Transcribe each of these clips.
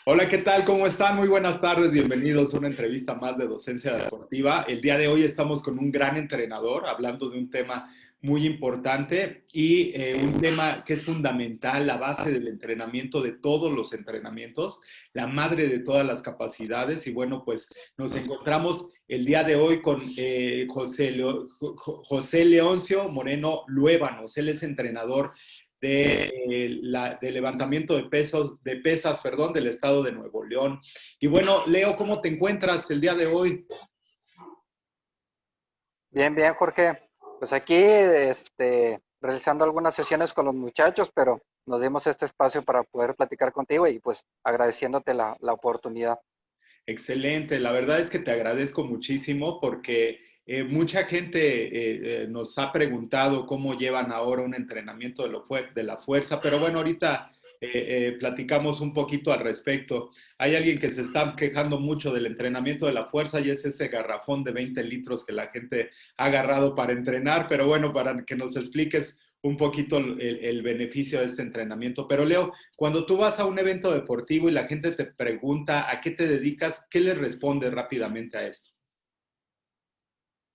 Hola, ¿qué tal? ¿Cómo están? Muy buenas tardes, bienvenidos a una entrevista más de Docencia Deportiva. El día de hoy estamos con un gran entrenador hablando de un tema muy importante y un tema que es fundamental, la base del entrenamiento, de todos los entrenamientos, la madre de todas las capacidades. Y bueno, pues nos encontramos el día de hoy con José Leoncio Moreno Luébanos. Él es entrenador de levantamiento de pesos, de pesas, perdón, del estado de Nuevo León. Y bueno, Leo, ¿cómo te encuentras el día de hoy? Bien, bien, Jorge. Pues aquí, realizando algunas sesiones con los muchachos, pero nos dimos este espacio para poder platicar contigo y pues agradeciéndote la oportunidad. Excelente, la verdad es que te agradezco muchísimo porque mucha gente nos ha preguntado cómo llevan ahora un entrenamiento de la fuerza, pero bueno, ahorita platicamos un poquito al respecto. Hay alguien que se está quejando mucho del entrenamiento de la fuerza y es ese garrafón de 20 litros que la gente ha agarrado para entrenar, pero bueno, para que nos expliques un poquito el beneficio de este entrenamiento. Pero Leo, cuando tú vas a un evento deportivo y la gente te pregunta a qué te dedicas, ¿qué le respondes rápidamente a esto?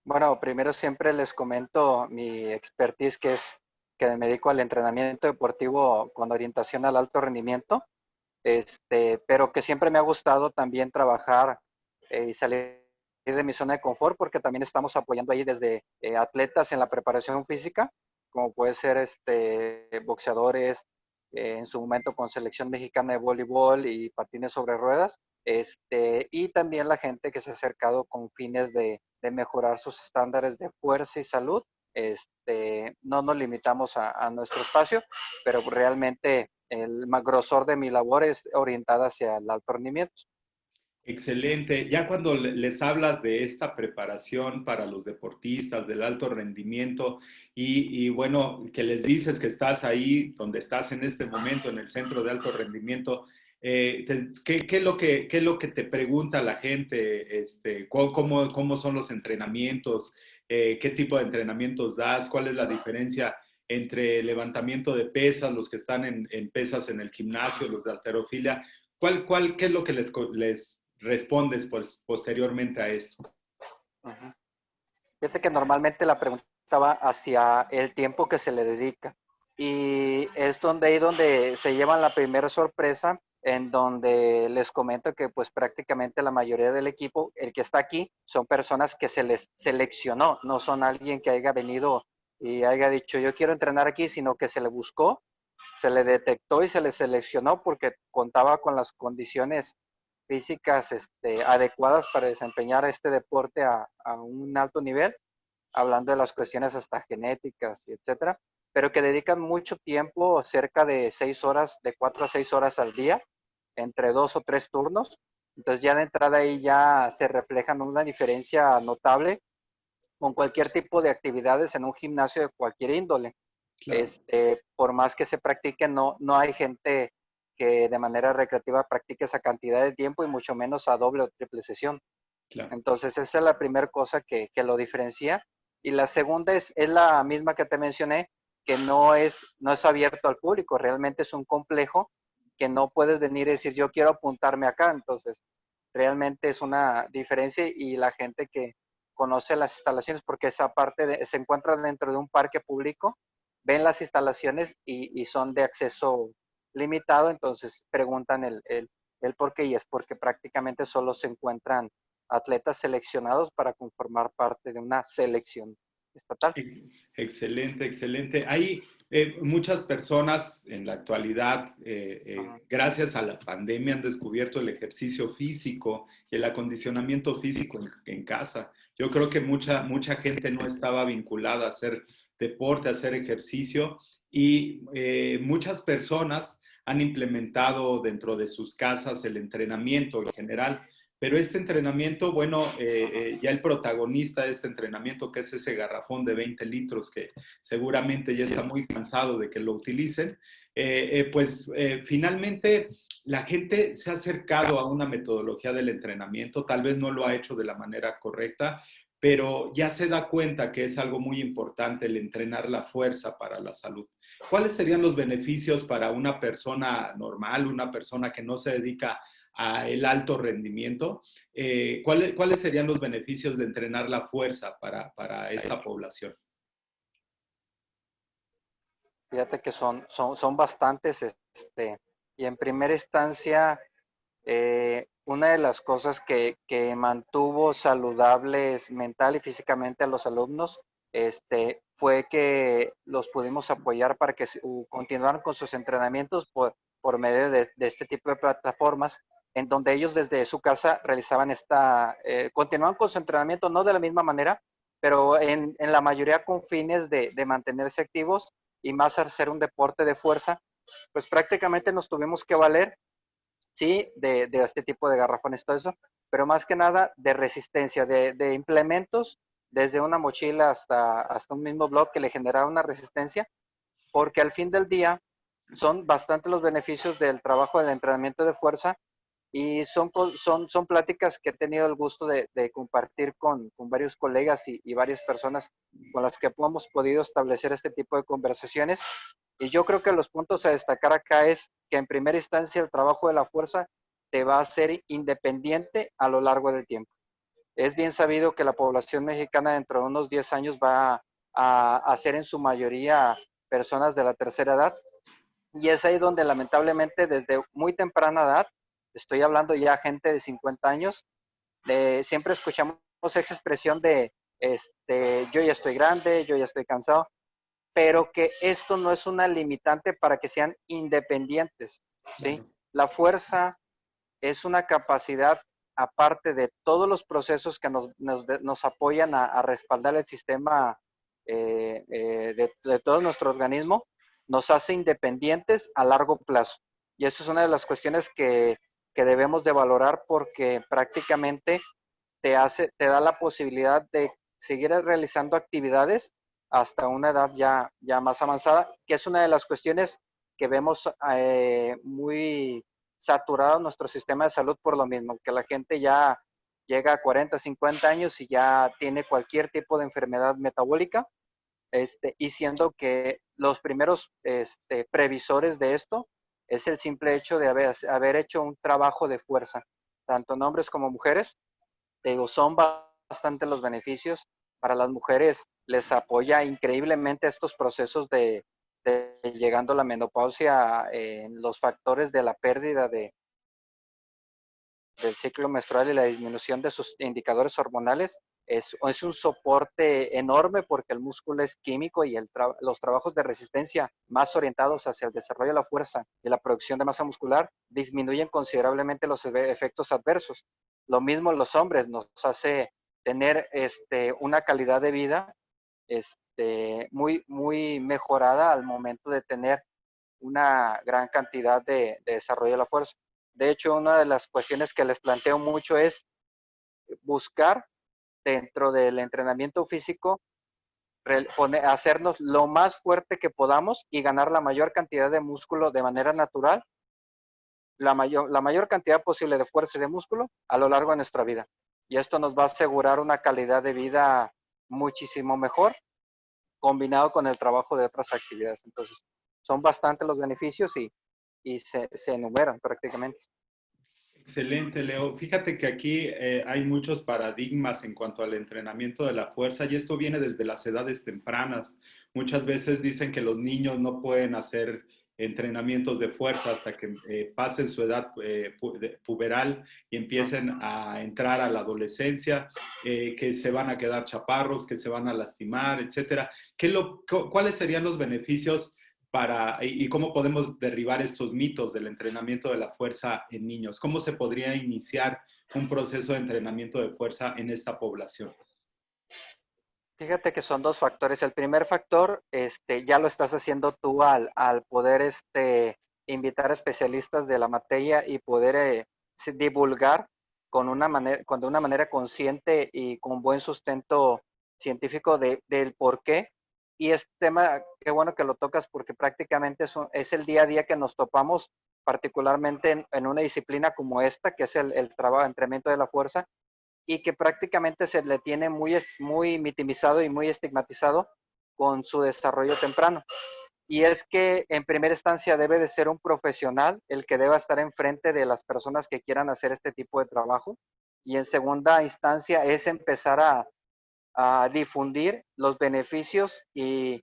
Bueno, primero siempre les comento mi expertise, que es que me dedico al entrenamiento deportivo con orientación al alto rendimiento, pero que siempre me ha gustado también trabajar y salir de mi zona de confort, porque también estamos apoyando ahí desde atletas en la preparación física, como puede ser boxeadores, en su momento con selección mexicana de voleibol y patines sobre ruedas, y también la gente que se ha acercado con fines de mejorar sus estándares de fuerza y salud. No nos limitamos a nuestro espacio, pero realmente el grosor de mi labor es orientada hacia el alto rendimiento. Excelente. Ya cuando les hablas de esta preparación para los deportistas, del alto rendimiento, y bueno, que les dices que estás ahí donde estás en este momento, en el centro de alto rendimiento, ¿qué es qué es lo que te pregunta la gente? ¿Cómo son los entrenamientos? ¿Qué tipo de entrenamientos das? ¿Cuál es la diferencia entre levantamiento de pesas, los que están en pesas en el gimnasio, los de halterofilia? ¿Qué es lo que les respondes pues, posteriormente a esto? Ujú. Fíjate que normalmente la pregunta va hacia el tiempo que se le dedica. Y es donde se llevan la primera sorpresa, en donde les comento que pues prácticamente la mayoría del equipo, el que está aquí, son personas que se les seleccionó, no son alguien que haya venido y haya dicho yo quiero entrenar aquí, sino que se le buscó, se le detectó y se le seleccionó porque contaba con las condiciones físicas adecuadas para desempeñar este deporte a un alto nivel, hablando de las cuestiones hasta genéticas y etcétera, pero que dedican mucho tiempo, cerca de 6 horas, de 4 a 6 horas al día, entre 2 o 3 turnos. Entonces ya de entrada ahí ya se refleja una diferencia notable con cualquier tipo de actividades en un gimnasio de cualquier índole. Claro, Por más que se practique, no hay gente que de manera recreativa practique esa cantidad de tiempo y mucho menos a doble o triple sesión. claro. Entonces, esa es la primera cosa que lo diferencia. Y la segunda es la misma que te mencioné, que no es abierto al público, realmente es un complejo que no puedes venir y decir yo quiero apuntarme acá. Entonces, realmente es una diferencia y la gente que conoce las instalaciones, porque esa se encuentra dentro de un parque público, ven las instalaciones y son de acceso limitado, entonces preguntan el por qué, y es porque prácticamente solo se encuentran atletas seleccionados para conformar parte de una selección estatal. Excelente, excelente. Hay muchas personas en la actualidad, Ajá. gracias a la pandemia, han descubierto el ejercicio físico y el acondicionamiento físico en casa. Yo creo que mucha gente no estaba vinculada a hacer deporte, a hacer ejercicio y muchas personas han implementado dentro de sus casas el entrenamiento en general. Pero este entrenamiento, bueno, ya el protagonista de este entrenamiento, que es ese garrafón de 20 litros que seguramente ya está muy cansado de que lo utilicen, finalmente la gente se ha acercado a una metodología del entrenamiento, tal vez no lo ha hecho de la manera correcta, pero ya se da cuenta que es algo muy importante el entrenar la fuerza para la salud. ¿Cuáles serían los beneficios para una persona normal, una persona que no se dedica a el alto rendimiento? ¿Cuáles serían los beneficios de entrenar la fuerza para esta población? Fíjate que son bastantes, y en primera instancia, una de las cosas que mantuvo saludables mental y físicamente a los alumnos, fue que los pudimos apoyar para que continuaran con sus entrenamientos por medio de este tipo de plataformas, en donde ellos desde su casa realizaban continuaban con su entrenamiento, no de la misma manera, pero en la mayoría con fines de mantenerse activos y más hacer un deporte de fuerza, pues prácticamente nos tuvimos que valer, sí, de este tipo de garrafones, todo eso, pero más que nada de resistencia, de implementos, desde una mochila hasta un mismo blog que le generaba una resistencia, porque al fin del día son bastante los beneficios del trabajo del entrenamiento de fuerza y son pláticas que he tenido el gusto de compartir con varios colegas y varias personas con las que hemos podido establecer este tipo de conversaciones. Y yo creo que los puntos a destacar acá es que en primera instancia el trabajo de la fuerza te va a hacer independiente a lo largo del tiempo. Es bien sabido que la población mexicana dentro de unos 10 años va a ser en su mayoría personas de la tercera edad, y es ahí donde lamentablemente desde muy temprana edad, estoy hablando ya gente de 50 años, siempre escuchamos esa expresión de yo ya estoy grande, yo ya estoy cansado, pero que esto no es una limitante para que sean independientes, ¿sí? Claro. La fuerza es una capacidad, aparte de todos los procesos que nos apoyan a respaldar el sistema, de todo nuestro organismo, nos hace independientes a largo plazo. Y eso es una de las cuestiones que debemos de valorar, porque prácticamente te da la posibilidad de seguir realizando actividades hasta una edad ya más avanzada, que es una de las cuestiones que vemos muy saturado nuestro sistema de salud por lo mismo, que la gente ya llega a 40, 50 años y ya tiene cualquier tipo de enfermedad metabólica, y siendo que los primeros previsores de esto es el simple hecho de haber hecho un trabajo de fuerza, tanto en hombres como mujeres. Te digo, son bastante los beneficios. Para las mujeres les apoya increíblemente estos procesos de llegando a la menopausia, en los factores de la pérdida del ciclo menstrual y la disminución de sus indicadores hormonales. Es un soporte enorme porque el músculo es químico y los trabajos de resistencia más orientados hacia el desarrollo de la fuerza y la producción de masa muscular disminuyen considerablemente los efectos adversos. Lo mismo los hombres nos hace tener una calidad de vida muy mejorada al momento de tener una gran cantidad de desarrollo de la fuerza. De hecho, una de las cuestiones que les planteo mucho es buscar dentro del entrenamiento físico hacernos lo más fuerte que podamos y ganar la mayor cantidad de músculo de manera natural, la mayor cantidad posible de fuerza y de músculo a lo largo de nuestra vida. Y esto nos va a asegurar una calidad de vida muchísimo mejor, combinado con el trabajo de otras actividades. Entonces, son bastantes los beneficios y se enumeran prácticamente. Excelente, Leo. Fíjate que aquí hay muchos paradigmas en cuanto al entrenamiento de la fuerza y esto viene desde las edades tempranas. Muchas veces dicen que los niños no pueden hacer entrenamientos de fuerza hasta que pasen su edad puberal y empiecen a entrar a la adolescencia, que se van a quedar chaparros, que se van a lastimar, etcétera. ¿Cuáles serían los beneficios y cómo podemos derribar estos mitos del entrenamiento de la fuerza en niños? ¿Cómo se podría iniciar un proceso de entrenamiento de fuerza en esta población? Fíjate que son dos factores. El primer factor, ya lo estás haciendo tú al poder invitar a especialistas de la materia y poder divulgar de una manera consciente y con buen sustento científico del por qué. Y este tema, qué bueno que lo tocas porque prácticamente es el día a día que nos topamos, particularmente en una disciplina como esta, que es el trabajo, entrenamiento de la fuerza, y que prácticamente se le tiene muy mitimizado y muy estigmatizado con su desarrollo temprano. y es que en primera instancia debe de ser un profesional el que deba estar enfrente de las personas que quieran hacer este tipo de trabajo, y en segunda instancia es empezar a difundir los beneficios y,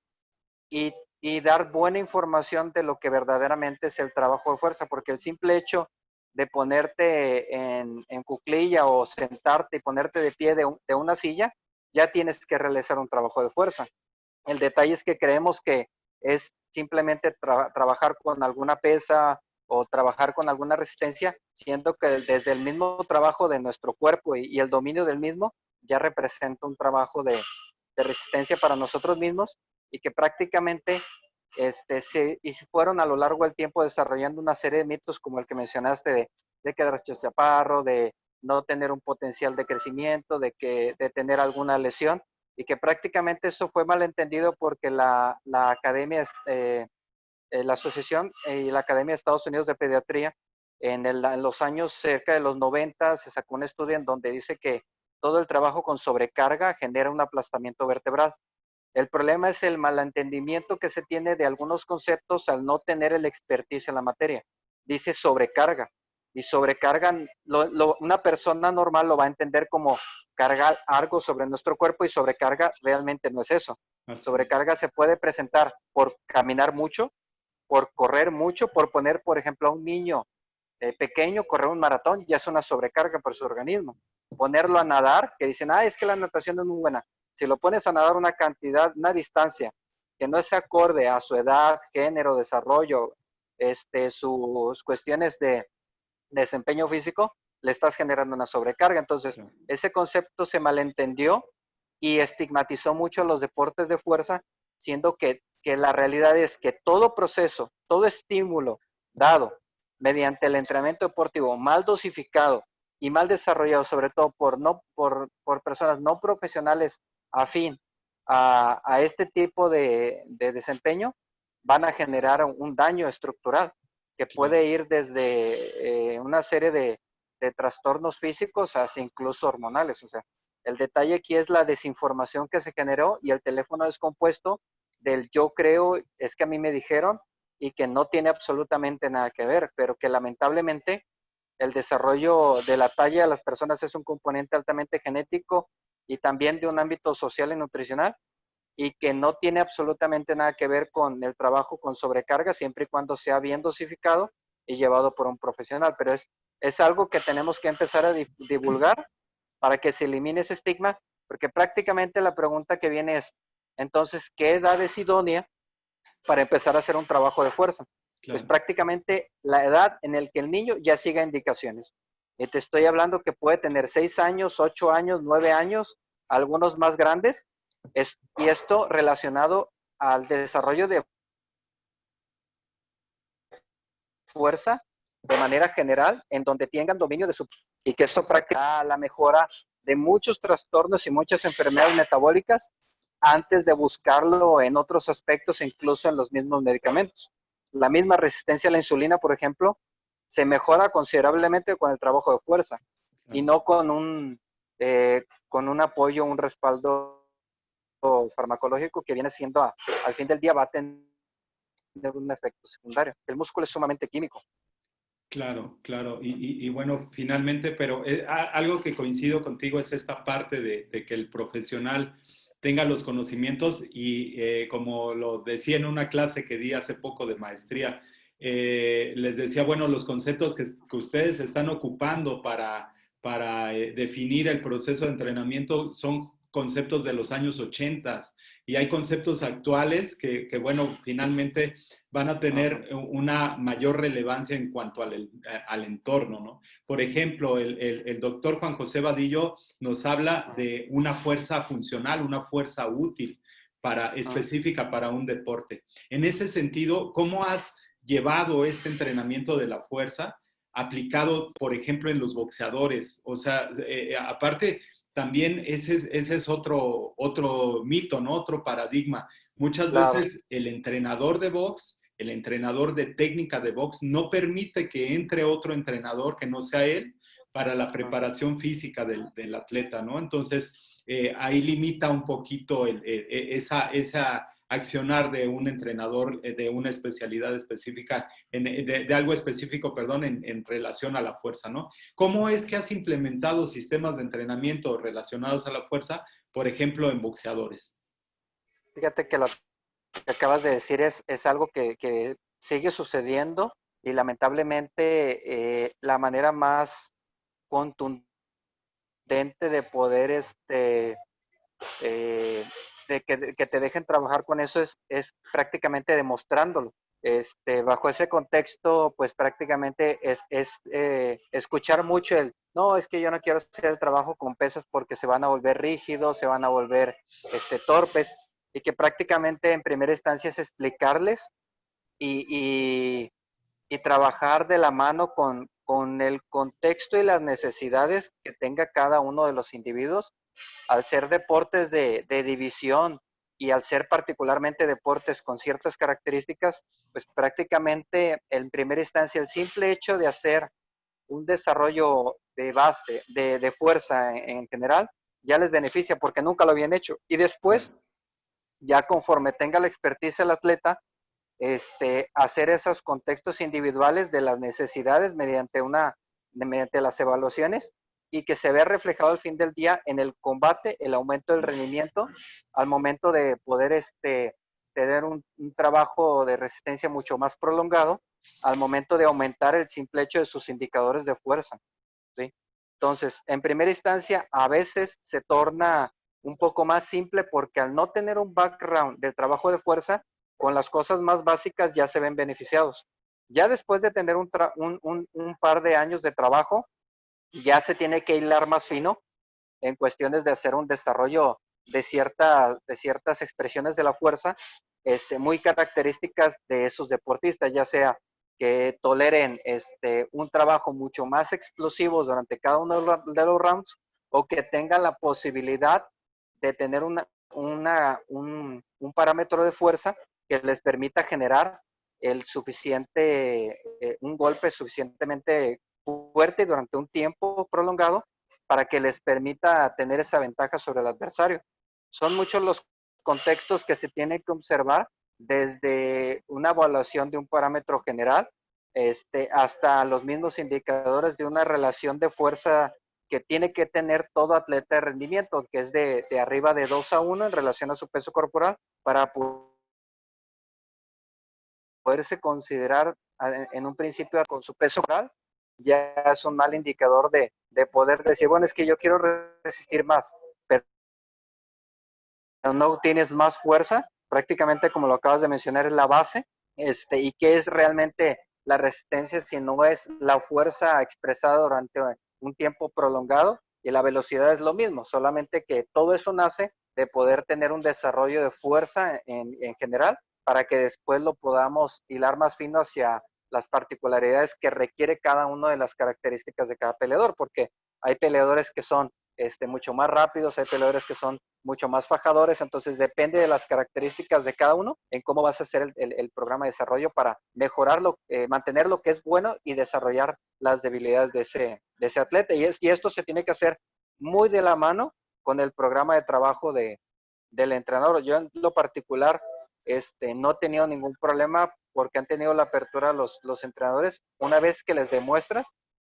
y dar buena información de lo que verdaderamente es el trabajo de fuerza, porque el simple hecho de ponerte en cuclilla o sentarte y ponerte de pie de una silla, ya tienes que realizar un trabajo de fuerza. El detalle es que creemos que es simplemente trabajar con alguna pesa o trabajar con alguna resistencia, siendo que desde el mismo trabajo de nuestro cuerpo y el dominio del mismo ya representa un trabajo de resistencia para nosotros mismos, y que prácticamente se fueron a lo largo del tiempo desarrollando una serie de mitos como el que mencionaste de quedarse chaparro, de no tener un potencial de crecimiento, de tener alguna lesión, y que prácticamente eso fue malentendido porque la academia, la asociación y la Academia de Estados Unidos de Pediatría, en los años cerca de los 90 se sacó un estudio en donde dice que todo el trabajo con sobrecarga genera un aplastamiento vertebral. El problema es el malentendimiento que se tiene de algunos conceptos al no tener el expertise en la materia. Dice sobrecarga, y sobrecarga, una persona normal lo va a entender como cargar algo sobre nuestro cuerpo, y sobrecarga realmente no es eso. Así es. Sobrecarga se puede presentar por caminar mucho, por correr mucho, por poner, por ejemplo, a un niño pequeño correr un maratón, ya es una sobrecarga para su organismo. Ponerlo a nadar, que dicen, es que la natación es muy buena. Si lo pones a nadar una cantidad, una distancia que no es acorde a su edad, género, desarrollo, sus cuestiones de desempeño físico, le estás generando una sobrecarga. Entonces, Claro. ese concepto se malentendió y estigmatizó mucho a los deportes de fuerza, siendo que la realidad es que todo proceso, todo estímulo dado mediante el entrenamiento deportivo mal dosificado y mal desarrollado, sobre todo por personas no profesionales afín a este tipo de desempeño, van a generar un daño estructural que Claro. puede ir desde una serie de trastornos físicos hasta incluso hormonales. O sea, el detalle aquí es la desinformación que se generó y el teléfono descompuesto del yo creo, es que a mí me dijeron, y que no tiene absolutamente nada que ver, pero que lamentablemente el desarrollo de la talla de las personas es un componente altamente genético y también de un ámbito social y nutricional, y que no tiene absolutamente nada que ver con el trabajo con sobrecarga, siempre y cuando sea bien dosificado y llevado por un profesional. Pero es algo que tenemos que empezar a divulgar para que se elimine ese estigma, porque prácticamente la pregunta que viene es, entonces, ¿qué edad es idónea para empezar a hacer un trabajo de fuerza? Pues Claro. prácticamente la edad en la que el niño ya siga indicaciones. Y te estoy hablando que puede tener 6 años, 8 años, 9 años, algunos más grandes, y esto relacionado al desarrollo de fuerza de manera general, en donde tengan dominio de su, y que esto practica la mejora de muchos trastornos y muchas enfermedades metabólicas antes de buscarlo en otros aspectos, incluso en los mismos medicamentos. La misma resistencia a la insulina, por ejemplo, se mejora considerablemente con el trabajo de fuerza y Claro. no con un apoyo, un respaldo farmacológico que viene siendo, al fin del día, va a tener un efecto secundario. El músculo es sumamente químico. Claro, claro. Y bueno, finalmente, pero algo que coincido contigo es esta parte de que el profesional tenga los conocimientos y como lo decía en una clase que di hace poco de maestría, les decía, bueno, los conceptos que ustedes están ocupando para definir el proceso de entrenamiento son conceptos de los años 80 y hay conceptos actuales que bueno, finalmente van a Ajá, tener una mayor relevancia en cuanto al entorno, ¿no? Por ejemplo, el doctor Juan José Vadillo nos habla ajá, de una fuerza funcional, una fuerza útil ajá. específica para un deporte. En ese sentido, ¿cómo has llevado este entrenamiento de la fuerza aplicado, por ejemplo, en los boxeadores? O sea, aparte, también ese es otro mito, ¿no? Otro paradigma. Muchas Claro. veces el entrenador de box, el entrenador de técnica de box, no permite que entre otro entrenador que no sea él para la Ajá, preparación física del atleta, ¿no? Entonces, ahí limita un poquito esa accionar de un entrenador de una especialidad específica, de algo específico, perdón, en relación a la fuerza, ¿no? ¿Cómo es que has implementado sistemas de entrenamiento relacionados a la fuerza, por ejemplo, en boxeadores? Fíjate que lo que acabas de decir es algo que sigue sucediendo y lamentablemente la manera más contundente de poder eh, que te dejen trabajar con eso es prácticamente demostrándolo. Bajo ese contexto, pues prácticamente es escuchar mucho no, es que yo no quiero hacer el trabajo con pesas porque se van a volver rígidos, se van a volver torpes, y que prácticamente en primera instancia es explicarles y, y, y trabajar de la mano con el contexto y las necesidades que tenga cada uno de los individuos. Al ser deportes de división y al ser particularmente deportes con ciertas características, pues prácticamente en primera instancia el simple hecho de hacer un desarrollo de base, de fuerza en general, ya les beneficia porque nunca lo habían hecho. Y después, ya conforme tenga la expertise el atleta, hacer esos contextos individuales de las necesidades mediante las evaluaciones, y que se vea reflejado al fin del día en el combate, el aumento del rendimiento, al momento de poder tener un trabajo de resistencia mucho más prolongado, al momento de aumentar el simple hecho de sus indicadores de fuerza, ¿sí? Entonces, en primera instancia, a veces se torna un poco más simple porque al no tener un background del trabajo de fuerza, con las cosas más básicas ya se ven beneficiados. Ya después de tener un par de años de trabajo, ya se tiene que hilar más fino en cuestiones de hacer un desarrollo de ciertas expresiones de la fuerza, muy características de esos deportistas, ya sea que toleren un trabajo mucho más explosivo durante cada uno de los rounds, o que tengan la posibilidad de tener un parámetro de fuerza que les permita generar un golpe suficientemente fuerte durante un tiempo prolongado para que les permita tener esa ventaja sobre el adversario. Son muchos los contextos que se tienen que observar, desde una evaluación de un parámetro general hasta los mismos indicadores de una relación de fuerza que tiene que tener todo atleta de rendimiento, que es de arriba de 2-1 en relación a su peso corporal, para poderse considerar en un principio con su peso corporal. Ya es un mal indicador de poder decir, bueno, es que yo quiero resistir más, pero no tienes más fuerza, prácticamente como lo acabas de mencionar, es la base, y qué es realmente la resistencia si no es la fuerza expresada durante un tiempo prolongado, y la velocidad es lo mismo, solamente que todo eso nace de poder tener un desarrollo de fuerza en general, para que después lo podamos hilar más fino hacia las particularidades que requiere cada una de las características de cada peleador, porque hay peleadores que son mucho más rápidos, hay peleadores que son mucho más fajadores, entonces depende de las características de cada uno en cómo vas a hacer el programa de desarrollo para mejorarlo, mantener lo que es bueno y desarrollar las debilidades de ese atleta. Y esto se tiene que hacer muy de la mano con el programa de trabajo del entrenador. Yo en lo particular no he tenido ningún problema porque han tenido la apertura los entrenadores una vez que les demuestras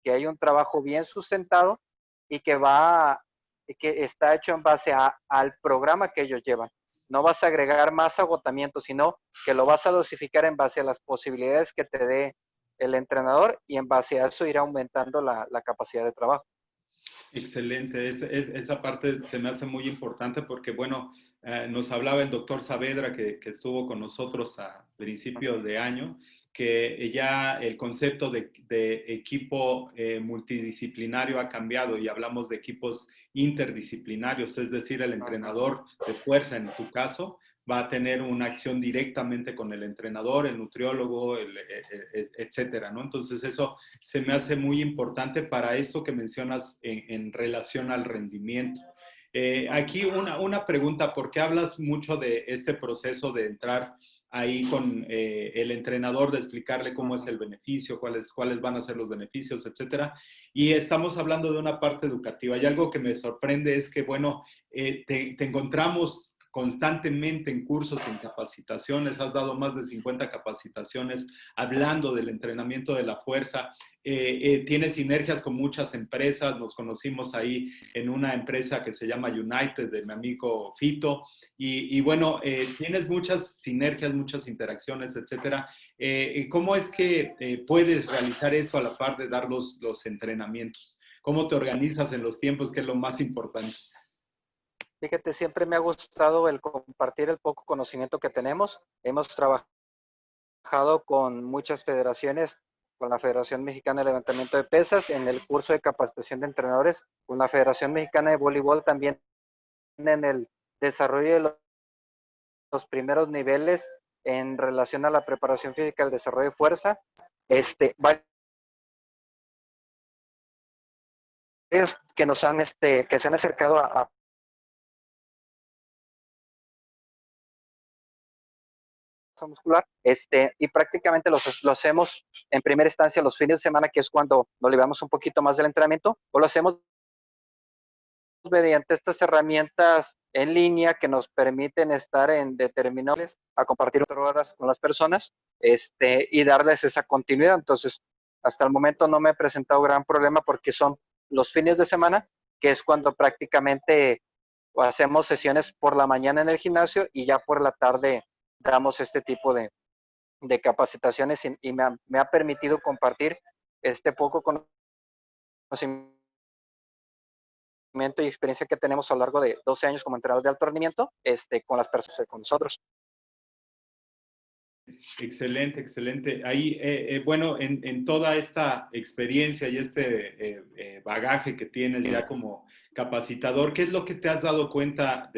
que hay un trabajo bien sustentado y que está hecho en base al programa que ellos llevan. No vas a agregar más agotamiento, sino que lo vas a dosificar en base a las posibilidades que te dé el entrenador, y en base a eso ir aumentando la capacidad de trabajo. Excelente, esa parte se me hace muy importante porque, bueno, nos hablaba el doctor Saavedra que estuvo con nosotros a principios de año, que ya el concepto de equipo multidisciplinario ha cambiado y hablamos de equipos interdisciplinarios, es decir, el entrenador de fuerza en tu caso va a tener una acción directamente con el entrenador, el nutriólogo, etcétera, ¿no? Entonces eso se me hace muy importante para esto que mencionas en relación al rendimiento. Aquí una pregunta, porque hablas mucho de este proceso de entrar ahí con el entrenador, de explicarle cómo es el beneficio, cuáles van a ser los beneficios, etcétera. Y estamos hablando de una parte educativa. Y algo que me sorprende es que, bueno, te encontramos constantemente en cursos, en capacitaciones, has dado más de 50 capacitaciones hablando del entrenamiento de la fuerza. Tienes sinergias con muchas empresas, nos conocimos ahí en una empresa que se llama United, de mi amigo Fito, y bueno, tienes muchas sinergias, muchas interacciones, etcétera. ¿Cómo es que puedes realizar eso a la par de dar los entrenamientos? ¿Cómo te organizas en los tiempos, que es lo más importante? Fíjate, siempre me ha gustado el compartir el poco conocimiento que tenemos. Hemos trabajado con muchas federaciones, con la Federación Mexicana de Levantamiento de Pesas, en el curso de capacitación de entrenadores, con la Federación Mexicana de Voleibol también en el desarrollo de los primeros niveles en relación a la preparación física, el desarrollo de fuerza. Varios que nos han, que se han acercado a muscular, y prácticamente lo hacemos en primera instancia los fines de semana, que es cuando nos libramos un poquito más del entrenamiento, o lo hacemos mediante estas herramientas en línea que nos permiten estar en determinables, a compartir 4 horas con las personas, y darles esa continuidad. Entonces, hasta el momento no me he presentado gran problema porque son los fines de semana, que es cuando prácticamente hacemos sesiones por la mañana en el gimnasio y ya por la tarde damos este tipo de capacitaciones y me ha permitido compartir este poco conocimiento y experiencia que tenemos a lo largo de 12 años como entrenador de alto rendimiento, con las personas, con nosotros. Excelente, excelente. Ahí, bueno, en toda esta experiencia y este bagaje que tienes ya como capacitador, ¿qué es lo que te has dado cuenta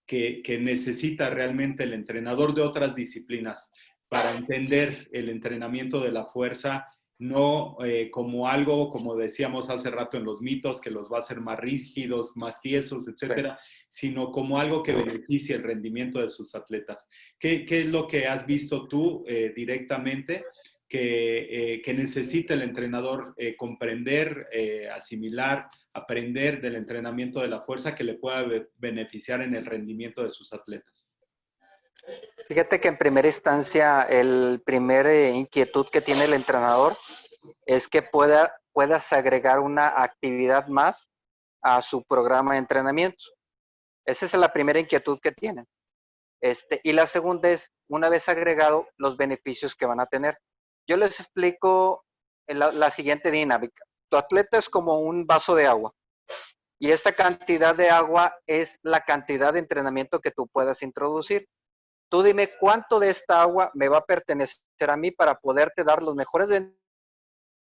que necesita realmente el entrenador de otras disciplinas para entender el entrenamiento de la fuerza, no como algo, como decíamos hace rato en los mitos, que los va a hacer más rígidos, más tiesos, etcétera, sino como algo que beneficie el rendimiento de sus atletas? ¿Qué es lo que has visto tú directamente que necesita el entrenador comprender, asimilar, aprender del entrenamiento de la fuerza que le pueda beneficiar en el rendimiento de sus atletas? Fíjate que en primera instancia el primer inquietud que tiene el entrenador es que puedas agregar una actividad más a su programa de entrenamiento. Esa es la primera inquietud que tienen. Y la segunda es, una vez agregado, los beneficios que van a tener. Yo les explico la siguiente dinámica. Tu atleta es como un vaso de agua y esta cantidad de agua es la cantidad de entrenamiento que tú puedas introducir. Tú dime cuánto de esta agua me va a pertenecer a mí para poderte dar los mejores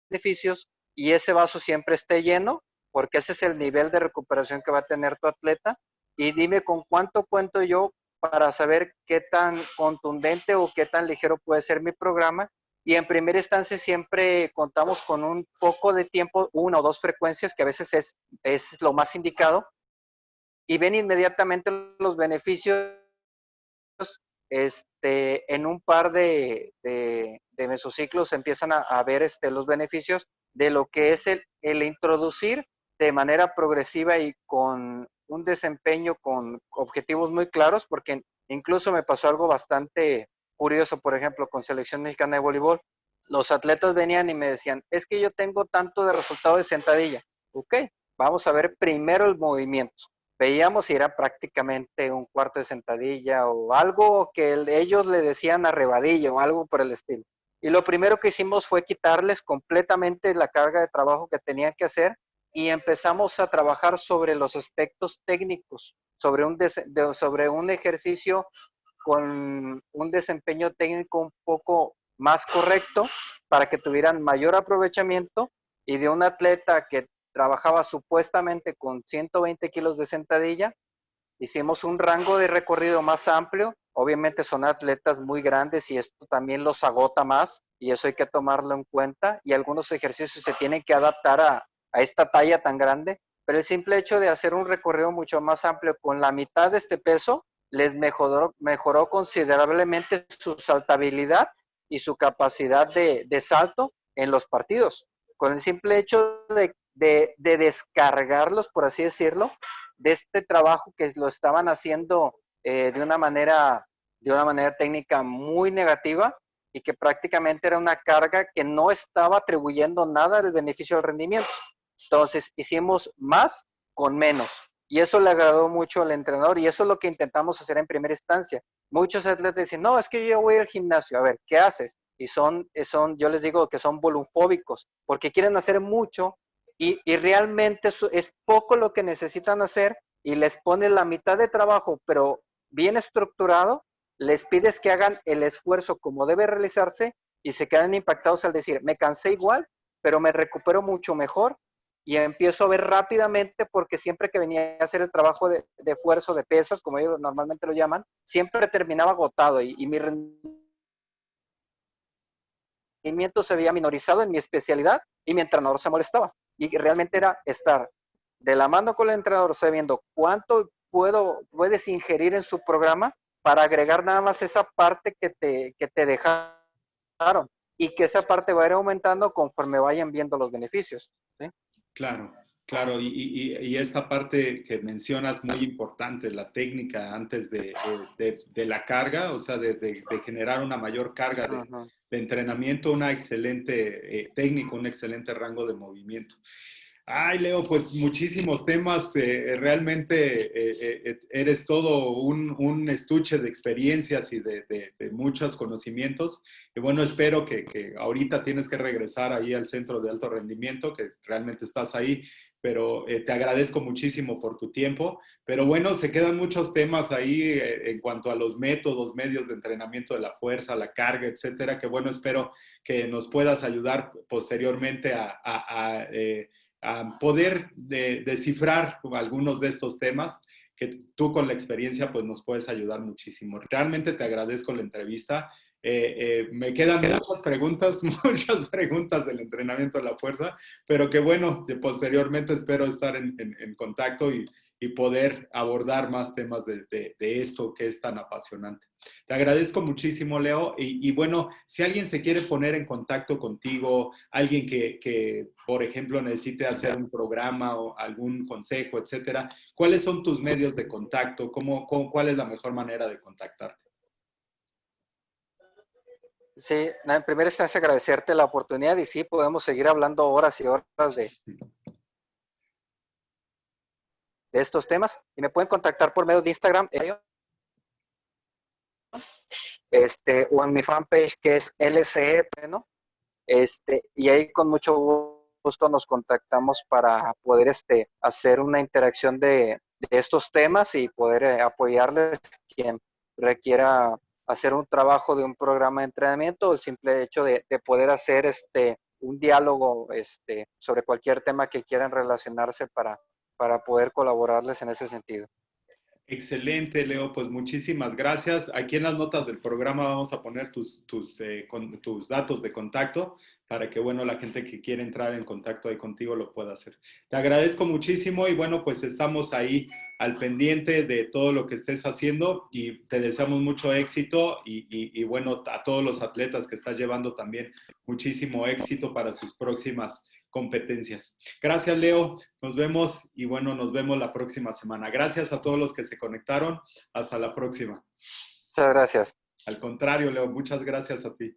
beneficios y ese vaso siempre esté lleno, porque ese es el nivel de recuperación que va a tener tu atleta. Y dime con cuánto cuento yo para saber qué tan contundente o qué tan ligero puede ser mi programa. Y en primera instancia siempre contamos con un poco de tiempo, 1 o 2 frecuencias, que a veces es lo más indicado, y ven inmediatamente los beneficios en un par de mesociclos empiezan a ver los beneficios de lo que es el introducir de manera progresiva y con un desempeño con objetivos muy claros, porque incluso me pasó algo bastante curioso, por ejemplo, con Selección Mexicana de Voleibol. Los atletas venían y me decían, es que yo tengo tanto de resultado de sentadilla. Ok, vamos a ver primero el movimiento. Veíamos si era prácticamente un cuarto de sentadilla o algo que ellos le decían arrebadillo o algo por el estilo. Y lo primero que hicimos fue quitarles completamente la carga de trabajo que tenían que hacer y empezamos a trabajar sobre los aspectos técnicos, sobre un ejercicio con un desempeño técnico un poco más correcto para que tuvieran mayor aprovechamiento, y de un atleta que trabajaba supuestamente con 120 kilos de sentadilla, hicimos un rango de recorrido más amplio. Obviamente son atletas muy grandes y esto también los agota más y eso hay que tomarlo en cuenta, y algunos ejercicios se tienen que adaptar a esta talla tan grande, pero el simple hecho de hacer un recorrido mucho más amplio con la mitad de este peso les mejoró considerablemente su saltabilidad y su capacidad de salto en los partidos. Con el simple hecho de descargarlos, por así decirlo, de este trabajo que lo estaban haciendo de una manera técnica muy negativa y que prácticamente era una carga que no estaba atribuyendo nada del beneficio del rendimiento. Entonces hicimos más con menos y eso le agradó mucho al entrenador y eso es lo que intentamos hacer en primera instancia. Muchos atletas dicen, no, es que yo voy al gimnasio, a ver, ¿qué haces? Y yo les digo que son volunfóbicos, porque quieren hacer mucho y realmente es poco lo que necesitan hacer y les pones la mitad de trabajo, pero bien estructurado, les pides que hagan el esfuerzo como debe realizarse y se quedan impactados al decir, me cansé igual, pero me recupero mucho mejor y empiezo a ver rápidamente porque siempre que venía a hacer el trabajo de esfuerzo, de pesas, como ellos normalmente lo llaman, siempre terminaba agotado y mi rendimiento se veía minorizado en mi especialidad y mi entrenador se molestaba. Y realmente era estar de la mano con el entrenador sabiendo cuánto puedes ingerir en su programa para agregar nada más esa parte que te dejaron y que esa parte va a ir aumentando conforme vayan viendo los beneficios. ¿Sí? Claro, claro, y esta parte que mencionas muy importante, la técnica antes de la carga, o sea, de generar una mayor carga Ajá. de entrenamiento, una excelente técnica, un excelente rango de movimiento. Ay, Leo, pues muchísimos temas. Realmente eres todo un estuche de experiencias y de muchos conocimientos. Y bueno, espero que ahorita tienes que regresar ahí al centro de alto rendimiento, que realmente estás ahí, pero te agradezco muchísimo por tu tiempo. Pero bueno, se quedan muchos temas ahí en cuanto a los métodos, medios de entrenamiento de la fuerza, la carga, etcétera, que bueno, espero que nos puedas ayudar posteriormente a poder descifrar algunos de estos temas que tú con la experiencia pues nos puedes ayudar muchísimo. Realmente te agradezco la entrevista. Me quedan muchas preguntas del entrenamiento de la fuerza, pero que bueno, posteriormente espero estar en contacto y poder abordar más temas de esto que es tan apasionante. Te agradezco muchísimo, Leo. Y bueno, si alguien se quiere poner en contacto contigo, alguien que, por ejemplo, necesite hacer un programa o algún consejo, etcétera, ¿cuáles son tus medios de contacto? ¿Cuál es la mejor manera de contactarte? Sí, en primera instancia agradecerte la oportunidad y sí, podemos seguir hablando horas y horas de estos temas y me pueden contactar por medio de Instagram o en mi fanpage que es LCE, ¿no? Y ahí con mucho gusto nos contactamos para poder hacer una interacción de estos temas y poder apoyarles quien requiera hacer un trabajo de un programa de entrenamiento o el simple hecho de poder hacer un diálogo sobre cualquier tema que quieran relacionarse para poder colaborarles en ese sentido. Excelente, Leo. Pues muchísimas gracias. Aquí en las notas del programa vamos a poner tus datos de contacto para que, bueno, la gente que quiere entrar en contacto ahí contigo lo pueda hacer. Te agradezco muchísimo y, bueno, pues estamos ahí al pendiente de todo lo que estés haciendo y te deseamos mucho éxito y bueno, a todos los atletas que estás llevando también muchísimo éxito para sus próximas competencias. Gracias, Leo. Nos vemos y bueno, nos vemos la próxima semana. Gracias a todos los que se conectaron. Hasta la próxima. Muchas gracias. Al contrario, Leo, muchas gracias a ti.